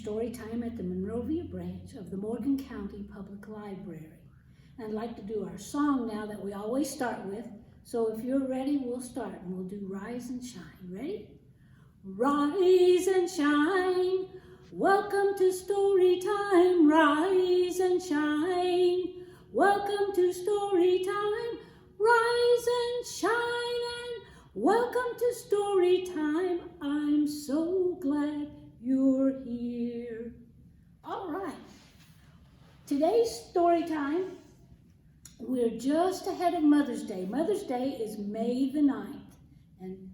Storytime at the Monrovia branch of the Morgan County Public Library. And I'd like to do our song now that we always start with. So if you're ready, we'll start and we'll do Rise and Shine. Ready? Rise and shine, welcome to Storytime. Rise and shine, welcome to Storytime. Rise and shine and welcome to Storytime. I'm so glad you're here. All right, today's story time, we're just ahead of Mother's Day. Mother's Day is May the 9th, and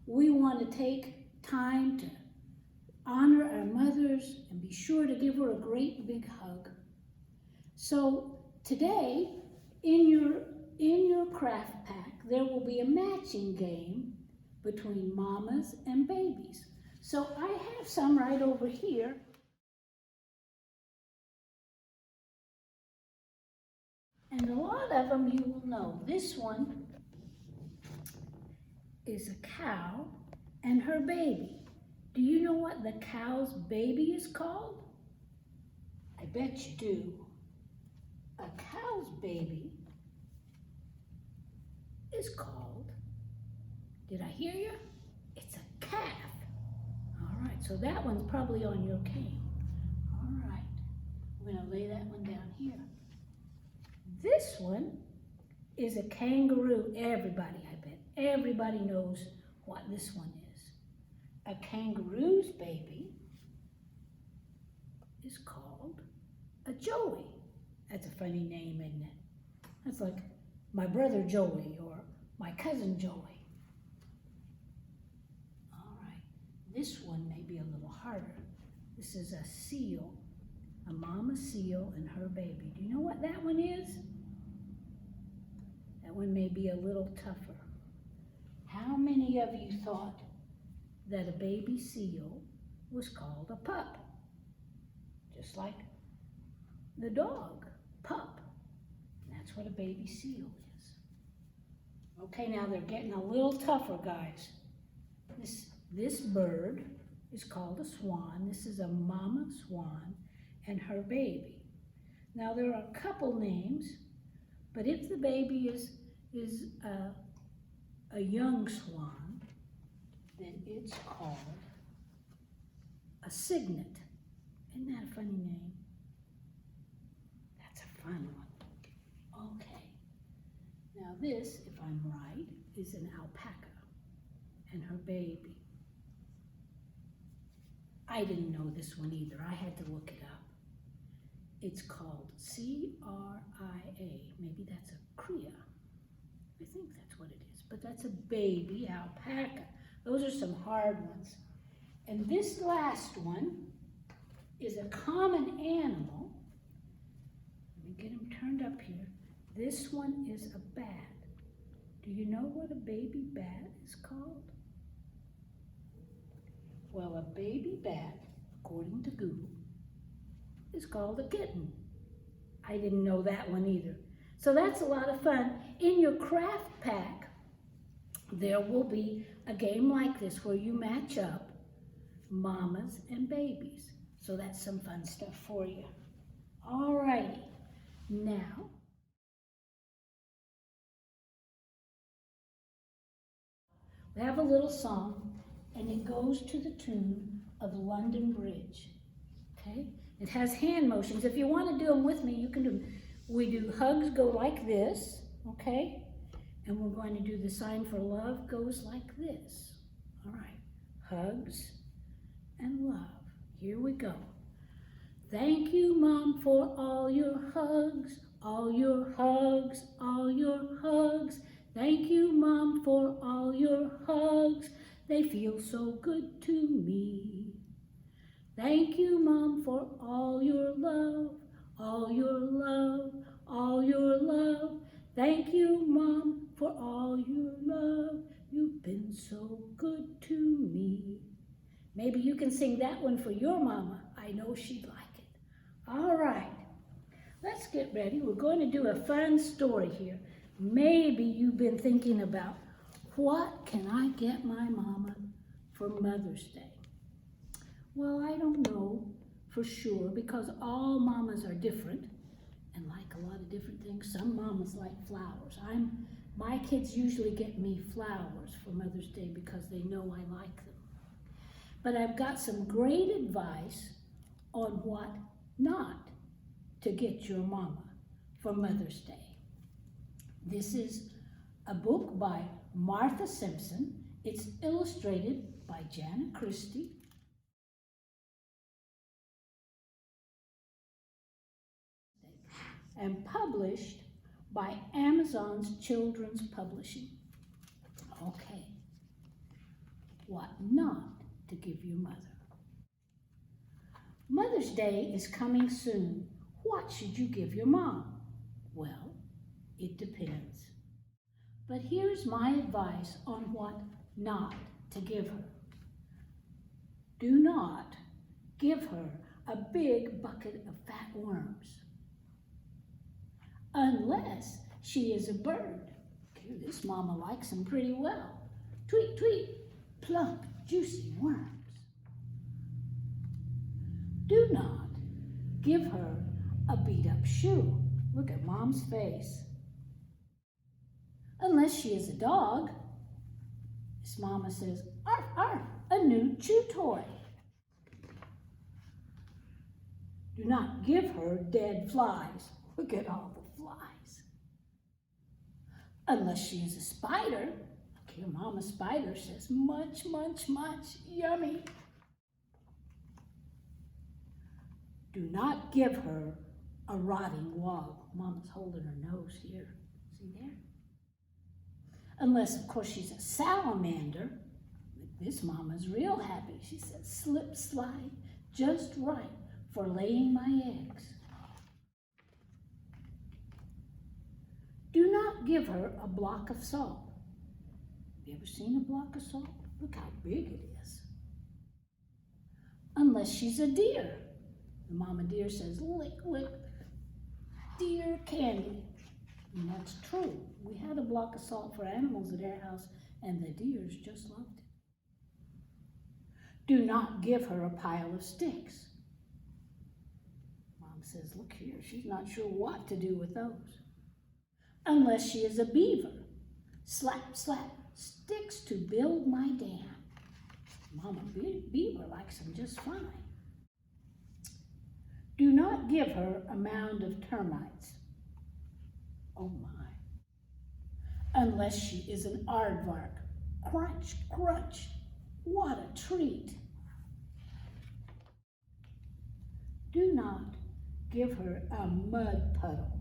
we want to take time to honor our mothers and be sure to give her a great big hug. So today, in your craft pack, there will be a matching game between mamas and babies. So I have some right over here. And a lot of them you will know. This one is a cow and her baby. Do you know what the cow's baby is called? I bet you do. A cow's baby is called, did I hear you? It's a calf. All right, so that one's probably on your cane. All right, we're gonna lay that one down here. This one is a kangaroo. Everybody, I bet, everybody knows what this one is. A kangaroo's baby is called a joey. That's a funny name, isn't it? That's like my brother Joey or my cousin Joey. All right, this one may be a little harder. This is a seal, a mama seal and her baby. Do you know what that one is? That one may be a little tougher. How many of you thought that a baby seal was called a pup? Just like the dog, pup. That's what a baby seal is. Okay, now they're getting a little tougher, guys. This bird is called a swan. This is a mama swan and her baby. Now there are a couple names, but if the baby is a young swan, then it's called a cygnet. Isn't that a funny name? That's a fun one. Okay. Now this, if I'm right, is an alpaca and her baby. I didn't know this one either. I had to look it up. It's called C-R-I-A. Maybe that's a cria. I think that's what it is, but that's a baby alpaca. Those are some hard ones. And this last one is a common animal. Let me get him turned up here. This one is a bat. Do you know what a baby bat is called? Well, a baby bat, according to Google, is called a kitten. I didn't know that one either. So that's a lot of fun. In your craft pack, there will be a game like this where you match up mamas and babies. So that's some fun stuff for you. All righty. Now, we have a little song, and it goes to the tune of London Bridge. Okay? It has hand motions. If you want to do them with me, you can do them. We do hugs go like this, okay? And we're going to do the sign for love goes like this. All right, hugs and love. Here we go. Thank you, Mom, for all your hugs, all your hugs, all your hugs. Thank you, Mom, for all your hugs. They feel so good to me. Thank you, Mom, for all your love, all your love, all your love. Thank you, Mom, for all your love. You've been so good to me. Maybe you can sing that one for your mama. I know she'd like it. All right, let's get ready. We're going to do a fun story here. Maybe you've been thinking about, what can I get my mama for Mother's Day? Well, I don't know. for sure, because all mamas are different and like a lot of different things. Some mamas like flowers. My kids usually get me flowers for Mother's Day because they know I like them. But I've got some great advice on what not to get your mama for Mother's Day. This is a book by Martha Simpson. It's illustrated by Jana Christie. And published by Amazon's Children's Publishing. Okay, what not to give your mother. Mother's Day is coming soon. What should you give your mom? Well, it depends. But here's my advice on what not to give her. Do not give her a big bucket of fat worms. Unless she is a bird. Okay, this mama likes them pretty well. Tweet, tweet, plump, juicy worms. Do not give her a beat-up shoe. Look at mom's face. Unless she is a dog. This mama says, arf, arf, a new chew toy. Do not give her dead flies. Look at all the flies. Unless she is a spider. Look here, Mama Spider says, munch, munch, munch, yummy. Do not give her a rotting log. Mama's holding her nose here. See there? Unless, of course, she's a salamander. This mama's real happy. She says, slip, slide, just right for laying my eggs. Do not give her a block of salt. Have you ever seen a block of salt? Look how big it is. Unless she's a deer. The mama deer says, lick, lick, deer candy. And that's true. We had a block of salt for animals at our house, and the deers just loved it. Do not give her a pile of sticks. Mom says, look here, she's not sure what to do with those. Unless she is a beaver. Slap, slap, sticks to build my dam. Mama beaver likes them just fine. Do not give her a mound of termites. Oh my. Unless she is an aardvark. Crunch, crunch, what a treat. Do not give her a mud puddle.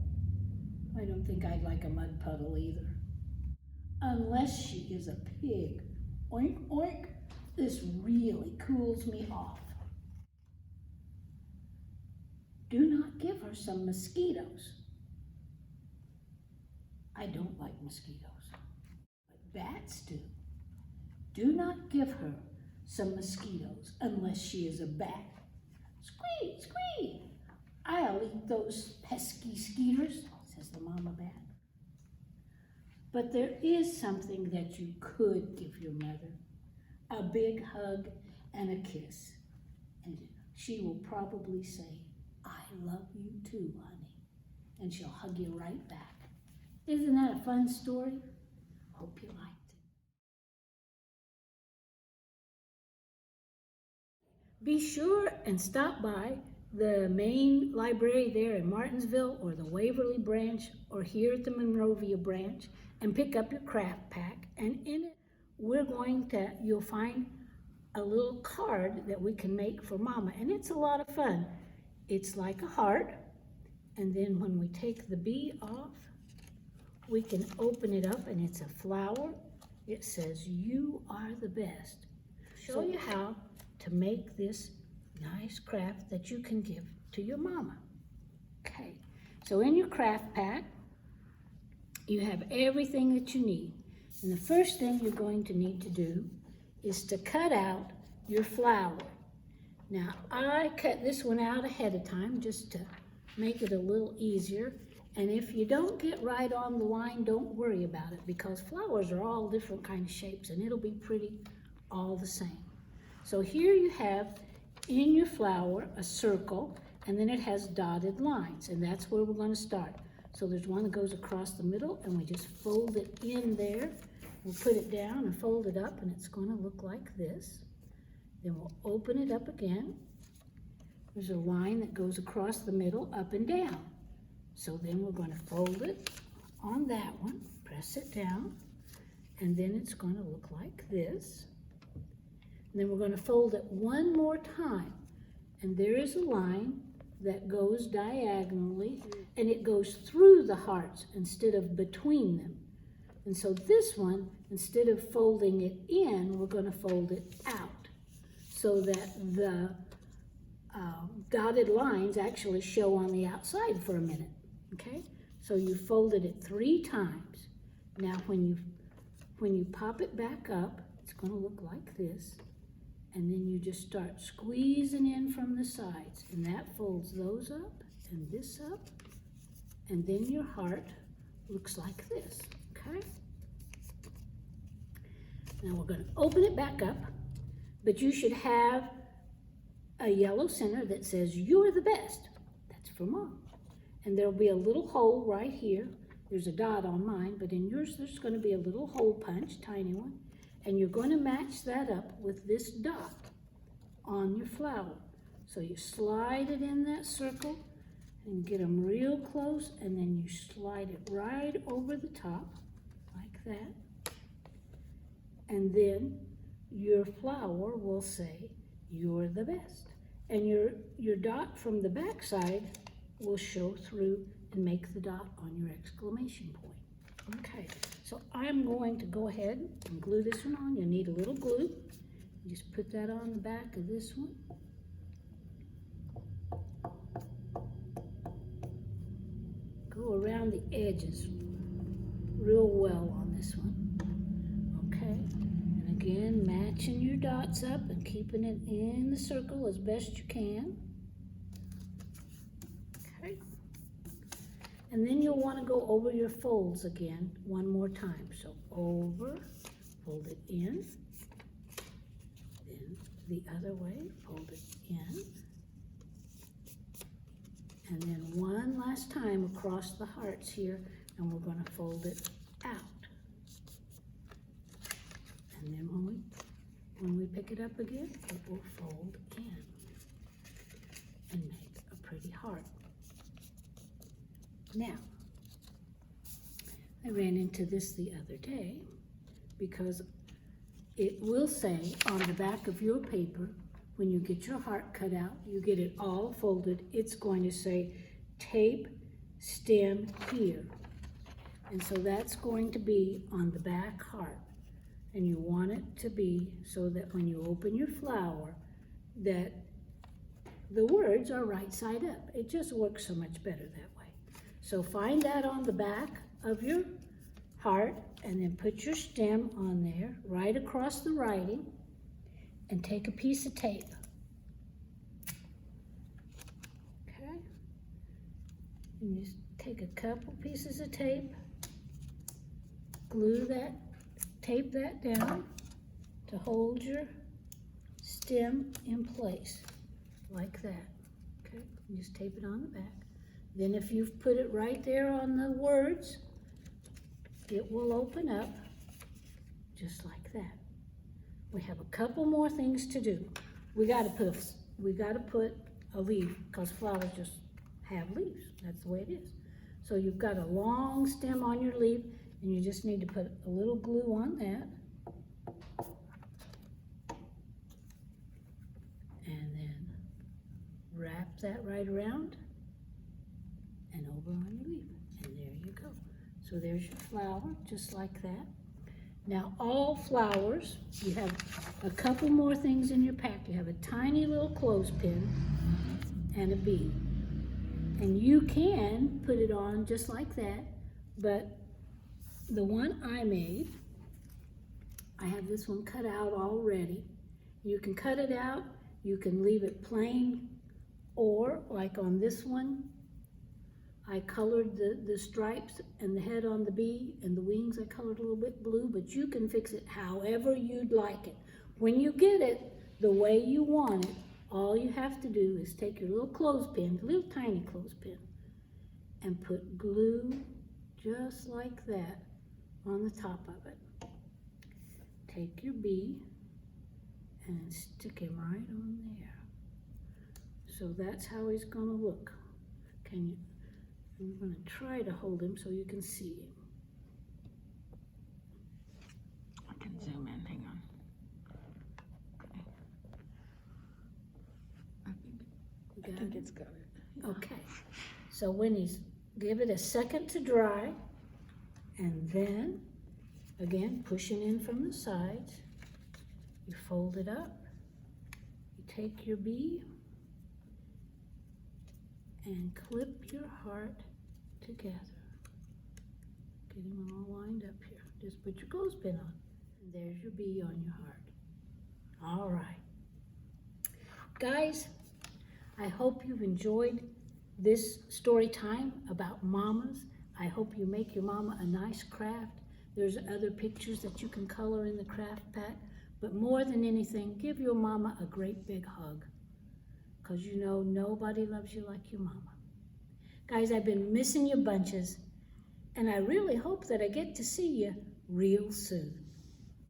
I don't think I'd like a mud puddle either. Unless she is a pig. Oink, oink, this really cools me off. Do not give her some mosquitoes. I don't like mosquitoes, but bats do. Do not give her some mosquitoes unless she is a bat. Squee, squee, I'll eat those pesky skeeters, says the mama bat. But there is something that you could give your mother, a big hug and a kiss. And she will probably say, I love you too, honey. And she'll hug you right back. Isn't that a fun story? Hope you liked it. Be sure and stop by the main library there in Martinsville or the Waverly branch or here at the Monrovia branch and pick up your craft pack. And in it, you'll find a little card that we can make for Mama. And it's a lot of fun. It's like a heart. And then when we take the bee off, we can open it up and it's a flower. It says, you are the best. Show you how to make this nice craft that you can give to your mama. Okay, so in your craft pack, you have everything that you need. And the first thing you're going to need to do is to cut out your flower. Now, I cut this one out ahead of time just to make it a little easier. And if you don't get right on the line, don't worry about it because flowers are all different kind of shapes and it'll be pretty all the same. So here you have in your flower a circle, and then it has dotted lines, and that's where we're going to start. So there's one that goes across the middle, and we just fold it in there. We'll put it down and fold it up, and it's going to look like this. Then we'll open it up again. There's a line that goes across the middle, up and down. So then we're going to fold it on that one, press it down, and then it's going to look like this. And then we're going to fold it one more time, and there is a line that goes diagonally, and it goes through the hearts instead of between them. And so this one, instead of folding it in, we're going to fold it out so that the dotted lines actually show on the outside for a minute, okay? So you folded it 3 times. Now when you pop it back up, it's going to look like this. And then you just start squeezing in from the sides, and that folds those up and this up, and then your heart looks like this, okay? Now we're going to open it back up, but you should have a yellow center that says, "You're the best." That's for Mom. And there'll be a little hole right here. There's a dot on mine, but in yours there's going to be a little hole punch, tiny one. And you're going to match that up with this dot on your flower. So you slide it in that circle and get them real close, and then you slide it right over the top like that. And then your flower will say, "You're the best." And your dot from the back side will show through and make the dot on your exclamation point. Okay, so I'm going to go ahead and glue this one on. You'll need a little glue. You just put that on the back of this one. Go around the edges real well on this one. Okay, and again, matching your dots up and keeping it in the circle as best you can. Okay. And then you'll want to go over your folds again one more time. So over, fold it in, then the other way, fold it in, and then one last time across the hearts here, and we're going to fold it out. And then when we pick it up again, it will fold in and make a pretty heart. Now, I ran into this the other day because it will say on the back of your paper, when you get your heart cut out, you get it all folded, it's going to say tape stem here. And so that's going to be on the back heart. And you want it to be so that when you open your flower, that the words are right side up. It just works so much better that way. So find that on the back of your heart, and then put your stem on there, right across the writing, and take a piece of tape. Okay? And you take a couple pieces of tape, glue that, tape that down to hold your stem in place, like that. Okay? You just tape it on the back. Then if you've put it right there on the words, it will open up just like that. We have a couple more things to do. We got to put a leaf, because flowers just have leaves. That's the way it is. So you've got a long stem on your leaf, and you just need to put a little glue on that. And then wrap that right around and over on your leaf. And there you go. So there's your flower, just like that. Now all flowers, you have a couple more things in your pack. You have a tiny little clothespin and a bead. And you can put it on just like that, but the one I made, I have this one cut out already. You can cut it out, you can leave it plain, or like on this one, I colored the stripes and the head on the bee, and the wings I colored a little bit blue, but you can fix it however you'd like it. When you get it the way you want it All you have to do is take your little clothespin, little tiny clothespin, and put glue just like that on the top of it. Take your bee and stick him right on there. So that's how he's gonna look. I'm gonna try to hold him so you can see him. I can zoom in, hang on. Okay. I think it's got it. Yeah. Okay, so give it a second to dry, and then, again, pushing in from the sides, you fold it up, you take your bee, and clip your heart together. Get him all lined up here. Just put your clothespin on, and there's your bee on your heart. All right. Guys, I hope you've enjoyed this story time about mamas. I hope you make your mama a nice craft. There's other pictures that you can color in the craft pack, but more than anything, give your mama a great big hug, because you know nobody loves you like your mama. Guys, I've been missing you bunches, and I really hope that I get to see you real soon.